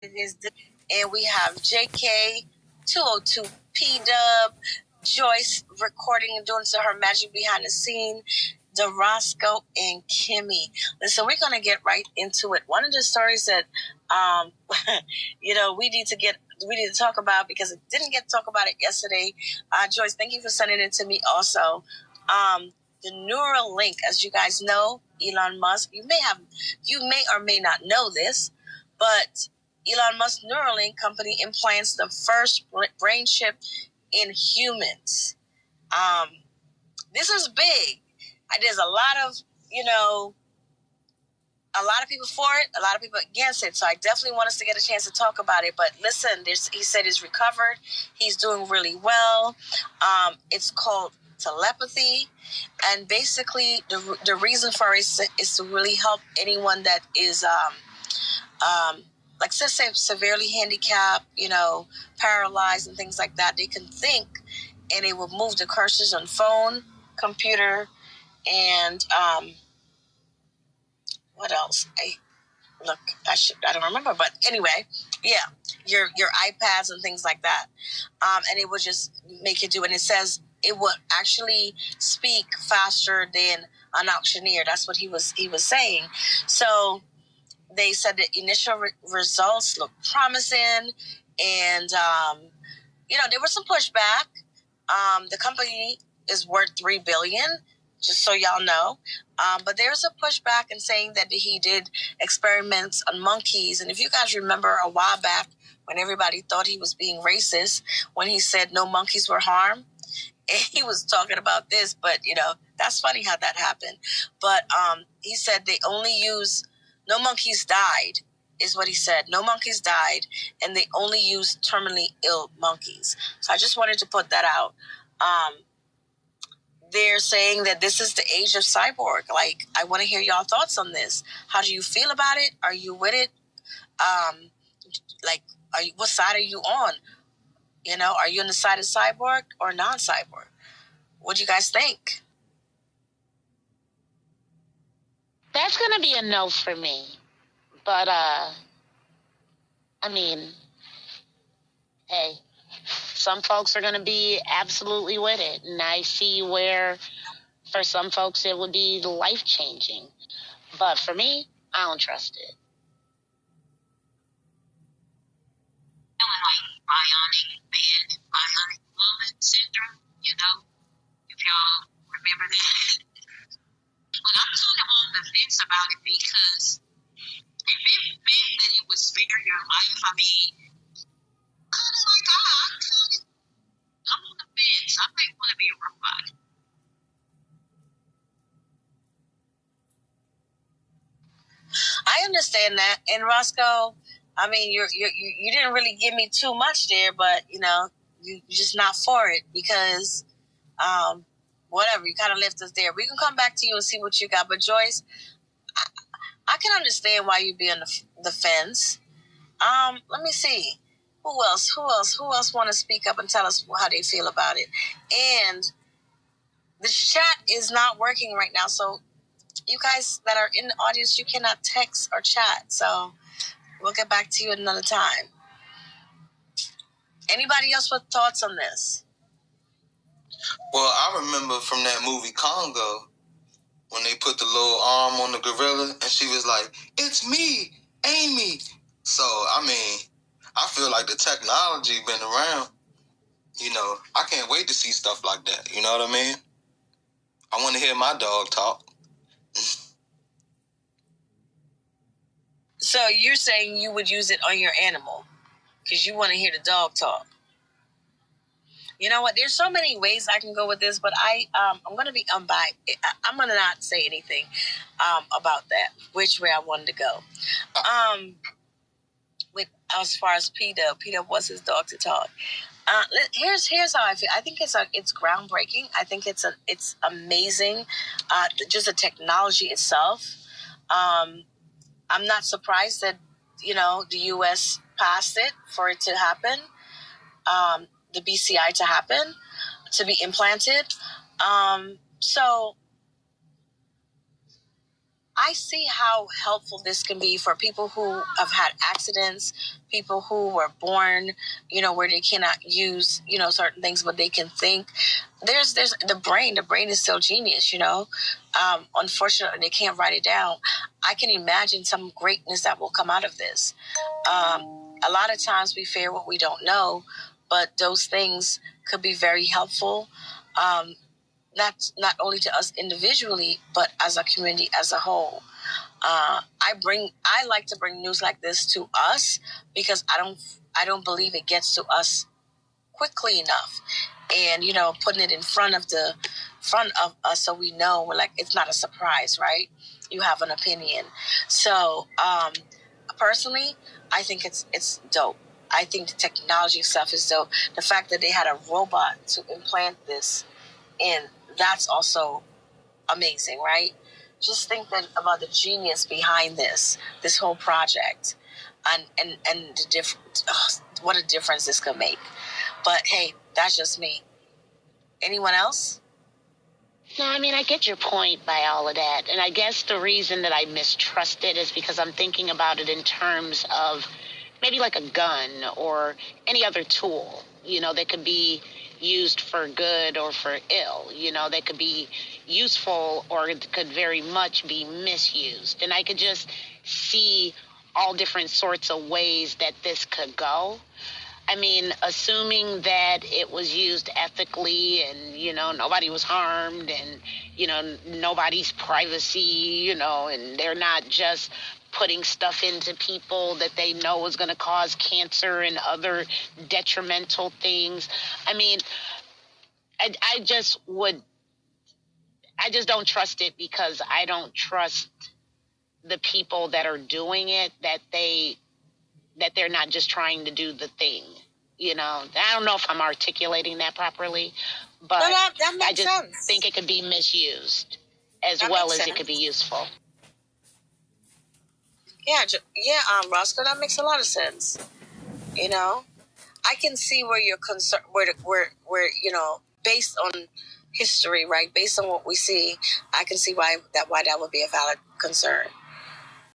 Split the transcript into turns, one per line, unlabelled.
It is and we have JK 202 P Dub, Joyce recording and doing her magic behind the scene, DeRosco and Kimmy. Listen, we're gonna get right into it. One of the stories that we need to talk about because it didn't get to talk about it yesterday. Joyce, thank you for sending it to me also. The Neuralink, as you guys know, Elon Musk, you may or may not know this, but Elon Musk Neuralink company implants the first brain chip in humans. This is big. There's a lot of people for it, a lot of people against it. So I definitely want us to get a chance to talk about it. But listen, he said he's recovered. He's doing really well. It's called telepathy. And basically, the reason for it is to really help anyone that is like say severely handicapped, paralyzed and things like that. They can think, and it will move the cursors on phone, computer, and what else? I don't remember, but anyway, yeah, your iPads and things like that, and it will just make it do. And it says it will actually speak faster than an auctioneer. That's what he was saying. So they said the initial results look promising, and there was some pushback. The company is worth $3 billion, just so y'all know. But there's a pushback in saying that he did experiments on monkeys. And if you guys remember a while back when everybody thought he was being racist when he said no monkeys were harmed, and he was talking about this, but that's funny how that happened. But he said they only use. No monkeys died, is what he said. No monkeys died, and they only use terminally ill monkeys. So I just wanted to put that out. They're saying that this is the age of cyborg. Like, I want to hear y'all thoughts on this. How do you feel about it? Are you with it? What side are you on? Are you on the side of cyborg or non-cyborg? What do you guys think?
That's going to be a no for me. But, hey, some folks are going to be absolutely with it. And I see where, for some folks, it would be life-changing. But for me, I don't trust it.
Bionic man and bionic woman syndrome, if y'all remember that. But I'm kind of on the fence about it because if it meant that it would spare your life, kind of like I'm on the fence. I might want to be a robot.
I understand that, and Roscoe, you didn't really give me too much there, but you're just not for it because whatever, you kind of left us there. We can come back to you and see what you got. But Joyce, I can understand why you'd be on the fence. Let me see. Who else want to speak up and tell us how they feel about it? And the chat is not working right now, so you guys that are in the audience, you cannot text or chat. So we'll get back to you another time. Anybody else with thoughts on this?
Well, I remember from that movie Congo when they put the little arm on the gorilla and she was like, "It's me, Amy." So, I feel like the technology been around. I can't wait to see stuff like that. You know what I mean? I want to hear my dog talk.
So you're saying you would use it on your animal because you want to hear the dog talk. You know what? There's so many ways I can go with this, but I'm going to be unbiased. I'm going to not say anything about that, which way I wanted to go. As far as P-Dub wants his dog to talk. Here's how I feel. I think it's groundbreaking. I think it's amazing. Just the technology itself. I'm not surprised that the U.S. passed it for it to happen. The BCI to happen, to be implanted. So I see how helpful this can be for people who have had accidents, people who were born, where they cannot use, certain things, but they can think. There's the brain. The brain is so genius, Unfortunately, they can't write it down. I can imagine some greatness that will come out of this. A lot of times we fear what we don't know, but those things could be very helpful. Not only to us individually, but as a community as a whole. I like to bring news like this to us because I don't believe it gets to us quickly enough, and putting it in front of us so we know, we're like, it's not a surprise, right? You have an opinion. So personally, I think it's dope. I think the technology stuff is dope. The fact that they had a robot to implant this in, that's also amazing, right? Just think about the genius behind this whole project, and the difference. What a difference this could make. But hey, that's just me. Anyone else?
No, I mean, I get your point by all of that. And I guess the reason that I mistrust it is because I'm thinking about it in terms of maybe like a gun or any other tool, that could be used for good or for ill, that could be useful or it could very much be misused. And I could just see all different sorts of ways that this could go. I mean, assuming that it was used ethically and, nobody was harmed and, nobody's privacy, and they're not just putting stuff into people that they know is going to cause cancer and other detrimental things. I mean, I just don't trust it because I don't trust the people that are doing it, that they're not just trying to do the thing. I don't know if I'm articulating that properly, but
no, that makes
I just
sense.
think it could be misused as
That
well
makes
as
sense.
it could be useful.
Yeah, Roscoe, that makes a lot of sense. I can see where you're concerned, where based on history, right? Based on what we see, I can see why that would be a valid concern.